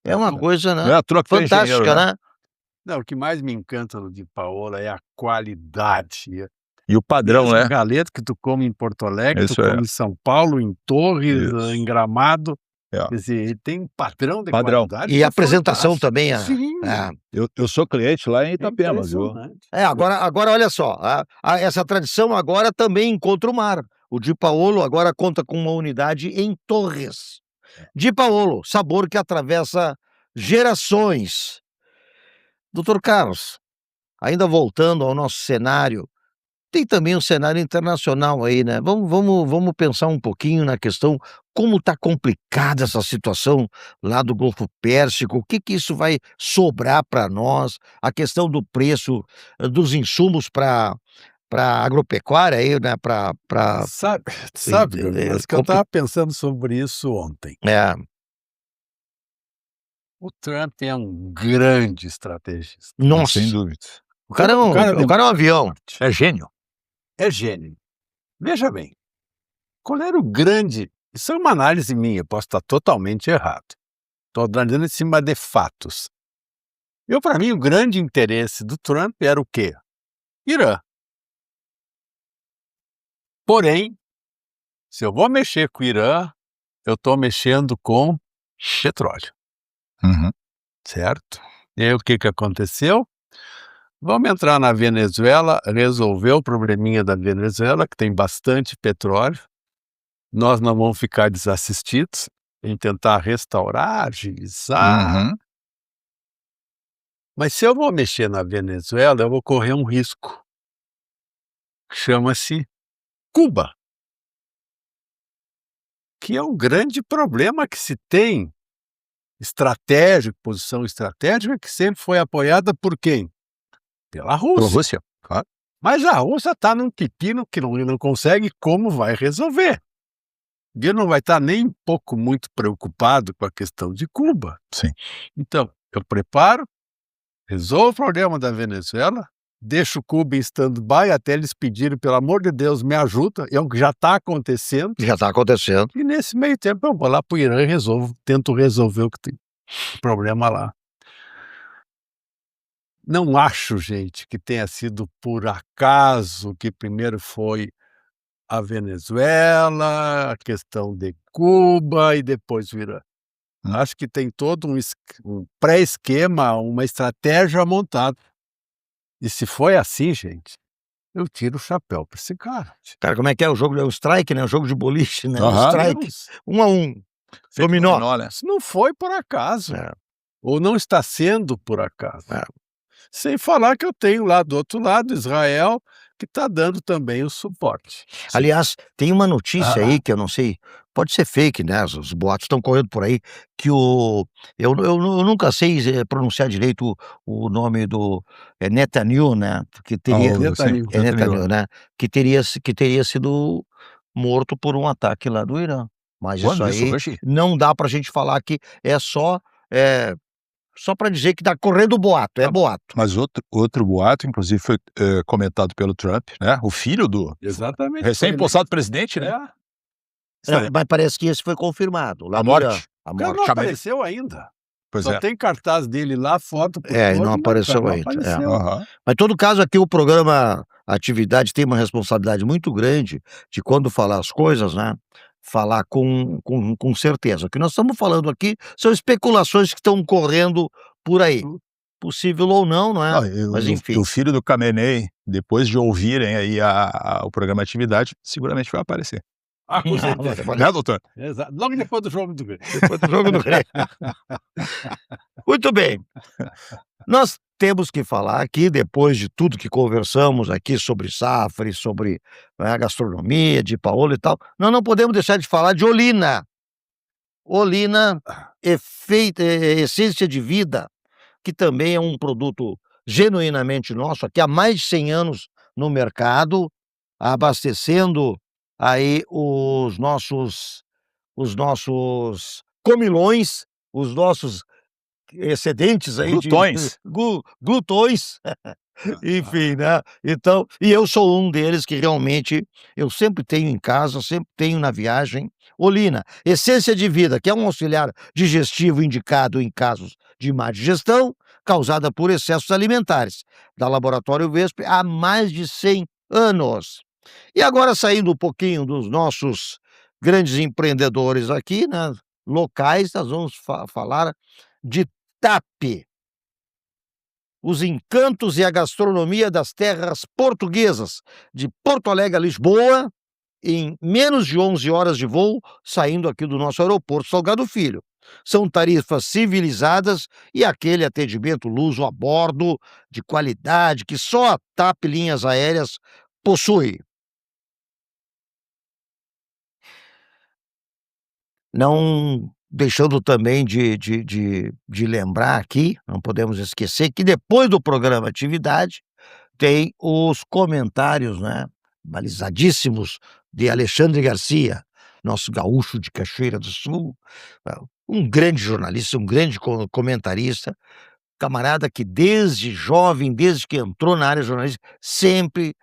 É uma coisa, Não né? é à toa que tem Fantástica, engenheiro, né? Não, o que mais me encanta no Di Paolo é a qualidade. E o padrão, Mesmo né? o galeto que tu come em Porto Alegre, Isso tu come em São Paulo, em Torres, Isso. em Gramado. É. Quer dizer, ele tem um padrão de Padrão. qualidade. E que a é apresentação fantástico. também. Sim. Eu sou cliente lá em Itapema, viu? Impressionante. Agora olha só, essa tradição agora também encontra o mar. O Di Paolo agora conta com uma unidade em Torres. Di Paolo, sabor que atravessa gerações. Doutor Carlos, ainda voltando ao nosso cenário, tem também um cenário internacional aí, né? Vamos pensar um pouquinho na questão como está complicada essa situação lá do Golfo Pérsico, o que isso vai sobrar para nós, a questão do preço dos insumos para agropecuária aí, né, para Sabe, Douglas, que eu estava pensando sobre isso ontem. O Trump é um grande estrategista. Nossa, Sem dúvida. o cara é um avião. É gênio. É gênio. Veja bem, qual era o grande... Isso é uma análise minha, posso estar totalmente errado. Estou analisando em cima de fatos. Para mim, o grande interesse do Trump era o quê? Irã. Porém, se eu vou mexer com o Irã, eu estou mexendo com petróleo. Uhum. Certo? E aí o que aconteceu? Vamos entrar na Venezuela, resolver o probleminha da Venezuela, que tem bastante petróleo. Nós não vamos ficar desassistidos em tentar restaurar, agilizar. Uhum. Mas se eu vou mexer na Venezuela, eu vou correr um risco. Chama-se Cuba. Que é um grande problema que se tem estratégico, posição estratégica, que sempre foi apoiada por quem? Pela Rússia. Pela Rússia, claro. Mas a Rússia está num pepino que não consegue como vai resolver. Ele não vai estar nem um pouco muito preocupado com a questão de Cuba. Sim. Então, eu preparo, resolvo o problema da Venezuela, deixo Cuba em stand-by até eles pedirem, pelo amor de Deus, me ajuda, é o que já está acontecendo. Já está acontecendo. E nesse meio tempo eu vou lá para o Irã e tento resolver o que tem o problema lá. Não acho, gente, que tenha sido por acaso que primeiro foi a Venezuela, a questão de Cuba e depois o Irã. Acho que tem todo um pré-esquema, uma estratégia montada. E se foi assim, gente, eu tiro o chapéu para esse cara. Cara, como é que é o jogo? É o strike, né? O jogo de boliche, né? O Aham. strike. 1-1. Dominó. Né? Isso não foi por acaso. É. Ou não está sendo por acaso. É. Sem falar que eu tenho lá do outro lado Israel, que está dando também o suporte. Aliás, tem uma notícia aí que eu não sei, pode ser fake, né? Os boatos estão correndo por aí, que eu nunca sei pronunciar direito o nome do Netanyahu, né? Que teria, Netanyahu, né? Que teria sido morto por um ataque lá do Irã. Mas isso aí não dá pra gente falar que é só para dizer que tá correndo boato, é boato. Mas outro boato, inclusive, foi comentado pelo Trump, né? O filho do Exatamente. recém-postado presidente, né? Mas parece que esse foi confirmado. Lá A no Irã. morte. A O cara morte. não apareceu ainda. Pois Só é. tem cartaz dele lá, foto por E foto, não mas apareceu não ainda. apareceu. Aham. Mas, em todo caso, aqui o programa Atividade tem uma responsabilidade muito grande de, quando falar as coisas, né, falar com certeza. O que nós estamos falando aqui são especulações que estão correndo por aí. Possível ou não, não é? Mas enfim. O filho do Khamenei, depois de ouvirem aí o programa Atividade, seguramente vai aparecer. Com certeza. Né, doutor? Exato. Logo depois do jogo do Grêmio. Depois do jogo do Grêmio. Muito bem. Nós temos que falar aqui, depois de tudo que conversamos aqui sobre safra e sobre a gastronomia de Paola e tal, nós não podemos deixar de falar de Olina. Olina, essência de vida, que também é um produto genuinamente nosso, aqui há mais de 100 anos no mercado, abastecendo aí os nossos comilões, os nossos excedentes aí Glutões. glutões, enfim, né? Então, e eu sou um deles que realmente eu sempre tenho em casa, sempre tenho na viagem, Olina, essência de vida, que é um auxiliar digestivo indicado em casos de má digestão causada por excessos alimentares, da Laboratório Vesp há mais de 100 anos. E agora, saindo um pouquinho dos nossos grandes empreendedores aqui, né, locais, nós vamos falar de TAP, os encantos e a gastronomia das terras portuguesas, de Porto Alegre a Lisboa, em menos de 11 horas de voo, saindo aqui do nosso aeroporto Salgado Filho. São tarifas civilizadas e aquele atendimento luso a bordo, de qualidade, que só a TAP Linhas Aéreas possui. Não deixando também de lembrar aqui, não podemos esquecer que depois do programa Atividade, tem os comentários, né, balizadíssimos de Alexandre Garcia, nosso gaúcho de Cachoeira do Sul, um grande jornalista, um grande comentarista, camarada que desde jovem, desde que entrou na área jornalística, sempre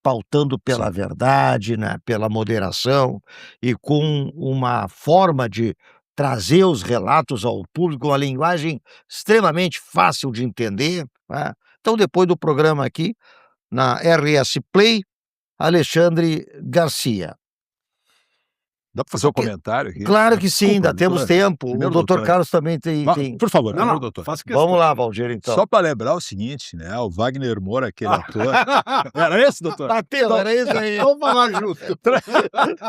pautando pela verdade, né, pela moderação e com uma forma de trazer os relatos ao público, uma linguagem extremamente fácil de entender, né. Então, depois do programa aqui, na RS Play, Alexandre Garcia. Dá para fazer um comentário aqui? Claro que sim, ainda temos tempo. O Primeiro, doutor doutor. Carlos também tem... Por favor, Não, doutor. faço questão. Vamos lá, Valdir, então. Só para lembrar o seguinte, né? O Wagner Moura, aquele ator. Era esse, doutor? Bateu, era isso aí. Vamos falar junto.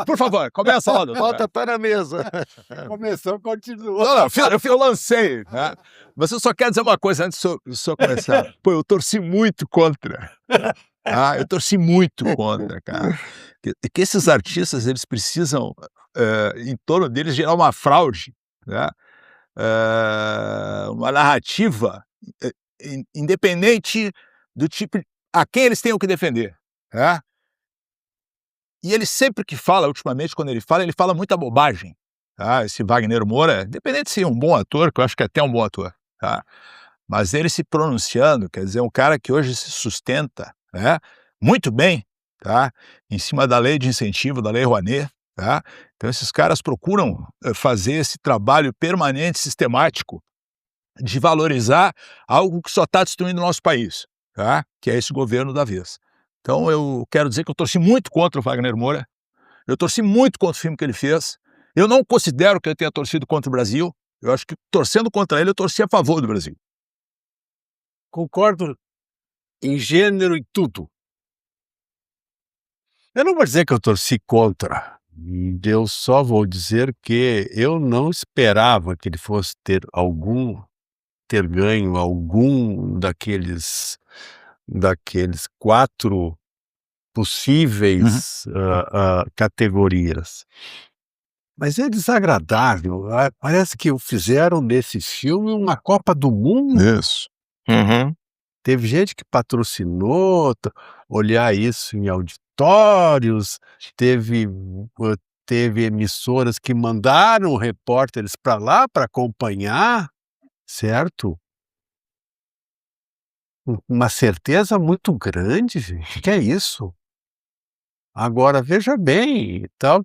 Por favor, começa lá, doutor. Bota pé na mesa. Começou, continua. Não, eu lancei, né? Mas eu só quero dizer uma coisa antes do senhor começar. Pô, eu torci muito contra. Eu torci muito contra, cara. Que esses artistas, eles precisam, em torno deles, gerar uma fraude, né? Uma narrativa independente do tipo a quem eles tenham que defender, né? E ele sempre que fala, ultimamente, quando ele fala muita bobagem. Tá? Esse Wagner Moura, independente de ser um bom ator, que eu acho que é até um bom ator, tá? Mas ele se pronunciando, quer dizer, um cara que hoje se sustenta, né, muito bem, tá, em cima da lei de incentivo, da lei Rouanet, tá? Então esses caras procuram fazer esse trabalho permanente, sistemático, de valorizar algo que só está destruindo o nosso país, tá? Que é esse governo da vez. Então eu quero dizer que eu torci muito contra o Wagner Moura, eu torci muito contra o filme que ele fez, eu não considero que ele tenha torcido contra o Brasil, eu acho que torcendo contra ele eu torci a favor do Brasil. Concordo em gênero e tudo. Eu não vou dizer que eu torci contra. Eu só vou dizer que eu não esperava que ele fosse ter ganho algum daqueles 4 possíveis categorias. Mas é desagradável. Parece que fizeram desse filme uma Copa do Mundo. Isso. Teve gente que patrocinou olhar isso em auditórios, teve emissoras que mandaram repórteres para lá para acompanhar, certo? Uma certeza muito grande, gente. Que é isso? Agora, veja bem, tá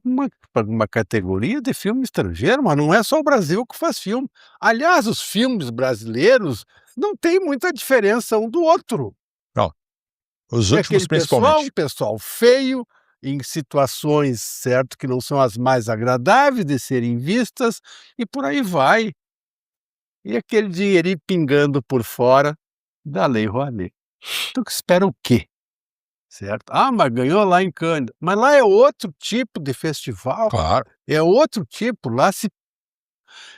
uma categoria de filme estrangeiro, mas não é só o Brasil que faz filme. Aliás, os filmes brasileiros não têm muita diferença um do outro. Não. Os últimos, aquele principalmente. pessoal feio, em situações, certo, que não são as mais agradáveis de serem vistas, e por aí vai. E aquele dinheirinho pingando por fora da Lei Rouanet. Então, espera o quê? Certo? Mas ganhou lá em Cannes. Mas lá é outro tipo de festival. Claro. É outro tipo. Lá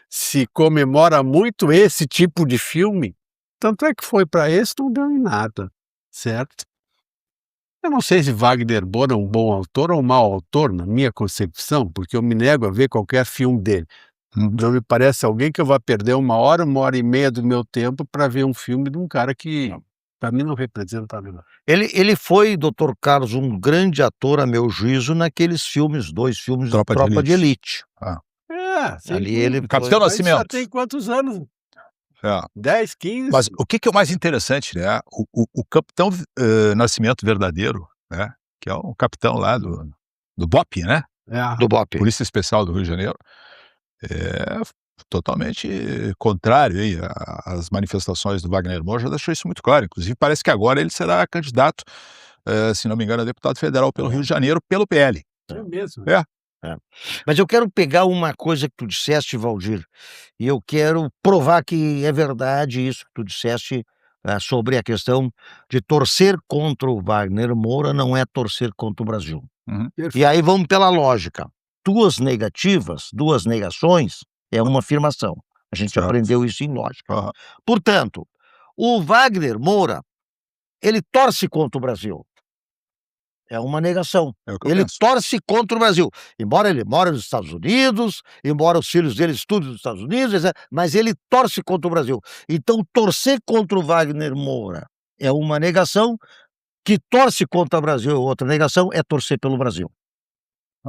se comemora muito esse tipo de filme. Tanto é que foi para esse, não deu em nada. Certo? Eu não sei se Wagner Moura é um bom autor ou um mau autor, na minha concepção, porque eu me nego a ver qualquer filme dele. Não me parece alguém que eu vá perder 1 hora e meia do meu tempo para ver um filme de um cara que... Para mim não representa nada. Ele foi, doutor Carlos, um grande ator, a meu juízo, naqueles filmes, 2 filmes de Tropa de Elite. Sim. Ali ele Capitão Mas Nascimento. já tem quantos anos? 10, 15? Mas o que é o mais interessante, né? O Capitão Nascimento verdadeiro, né? Que é um capitão lá do BOPE, né? Do BOPE. Polícia Especial do Rio de Janeiro. É totalmente contrário aí às manifestações do Wagner Moura, já deixou isso muito claro. Inclusive, parece que agora ele será candidato, se não me engano, a deputado federal pelo Rio de Janeiro, pelo PL. É mesmo. Mas eu quero pegar uma coisa que tu disseste, Valdir, e eu quero provar que é verdade isso que tu disseste sobre a questão de torcer contra o Wagner Moura não é torcer contra o Brasil. E aí vamos pela lógica. 2 negativas, 2 negações, é uma afirmação. A gente aprendeu isso em lógica. Portanto, o Wagner Moura, ele torce contra o Brasil. É uma negação. Ele torce contra o Brasil. Embora ele mora nos Estados Unidos, embora os filhos dele estudem nos Estados Unidos, mas ele torce contra o Brasil. Então, torcer contra o Wagner Moura é uma negação, que torce contra o Brasil ou outra negação é torcer pelo Brasil.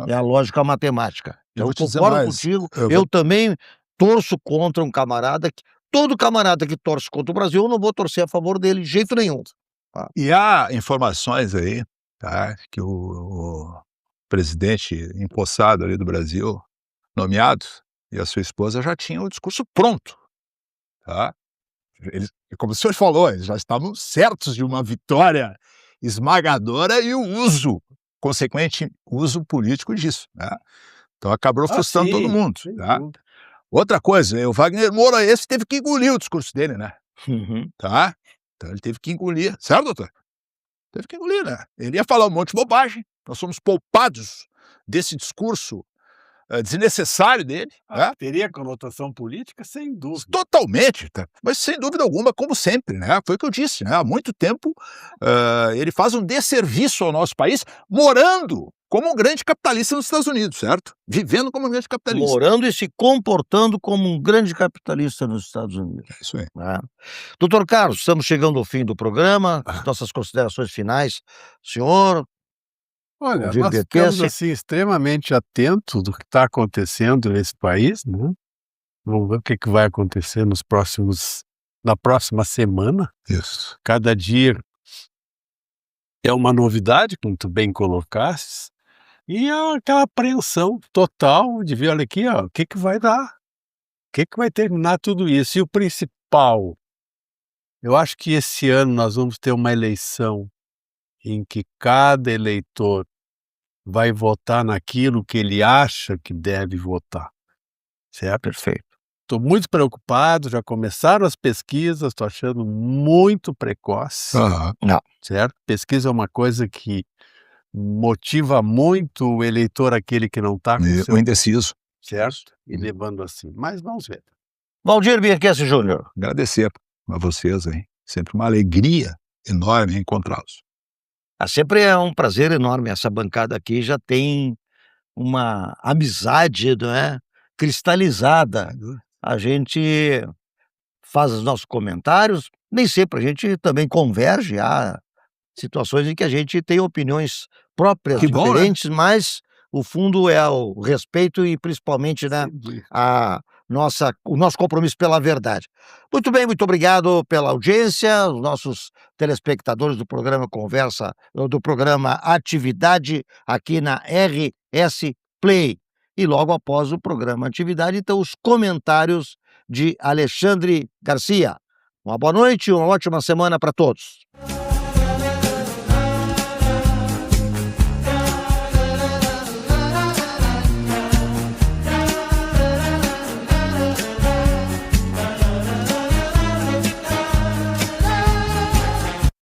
É a lógica matemática. Eu Eu vou te dizer concordo mais, contigo, eu eu vou- também torço contra um camarada que todo camarada que torce contra o Brasil, eu não vou torcer a favor dele de jeito nenhum. E há informações aí, tá, que o presidente empossado ali do Brasil, nomeado, e a sua esposa já tinham o discurso pronto, tá. Eles, como o senhor falou, eles já estavam certos de uma vitória esmagadora e o consequente uso político disso, né. Então acabou frustrando todo mundo, sem tá. dúvida. Outra coisa, o Wagner Moura esse teve que engolir o discurso dele, né, Uhum. tá. Então ele teve que engolir, certo, doutor? Teve que engolir, né. Ele ia falar um monte de bobagem, nós somos poupados desse discurso, desnecessário dele, né. Teria conotação política? Sem dúvida. Totalmente, tá. Mas sem dúvida alguma, como sempre, né, foi o que eu disse, né, há muito tempo, ele faz um desserviço ao nosso país, morando como um grande capitalista nos Estados Unidos, certo? Vivendo como um grande capitalista. Morando e se comportando como um grande capitalista nos Estados Unidos. É isso aí. Né. Doutor Carlos, estamos chegando ao fim do programa, as nossas considerações finais. Senhor, Olha, Valdir nós Bianchessi. ficamos, assim, extremamente atentos do que está acontecendo nesse país, né. Vamos ver o que vai acontecer na próxima semana. Isso. Cada dia é uma novidade, como tu bem colocastes, e é aquela apreensão total de ver, olha aqui, ó, o que vai dar, o que vai terminar tudo isso. E o principal, eu acho que esse ano nós vamos ter uma eleição em que cada eleitor vai votar naquilo que ele acha que deve votar, certo? Perfeito. Estou muito preocupado, já começaram as pesquisas, estou achando muito precoce, Aham. certo? Pesquisa é uma coisa que motiva muito o eleitor, aquele que não está com E seu o indeciso. certo? E levando assim, mas vamos ver. Valdir Bianchessi Júnior. Agradecer a vocês aí, sempre uma alegria enorme encontrá-los. Sempre é um prazer enorme, essa bancada aqui já tem uma amizade, não é, cristalizada. A gente faz os nossos comentários, nem sempre a gente também converge, há situações em que a gente tem opiniões próprias, Que bom, né? diferentes, mas o fundo é o respeito e principalmente, né, o nosso compromisso pela verdade. Muito bem, muito obrigado pela audiência, os nossos telespectadores do programa do programa Atividade aqui na RS Play. E logo após o programa Atividade, então os comentários de Alexandre Garcia. Uma boa noite e uma ótima semana para todos.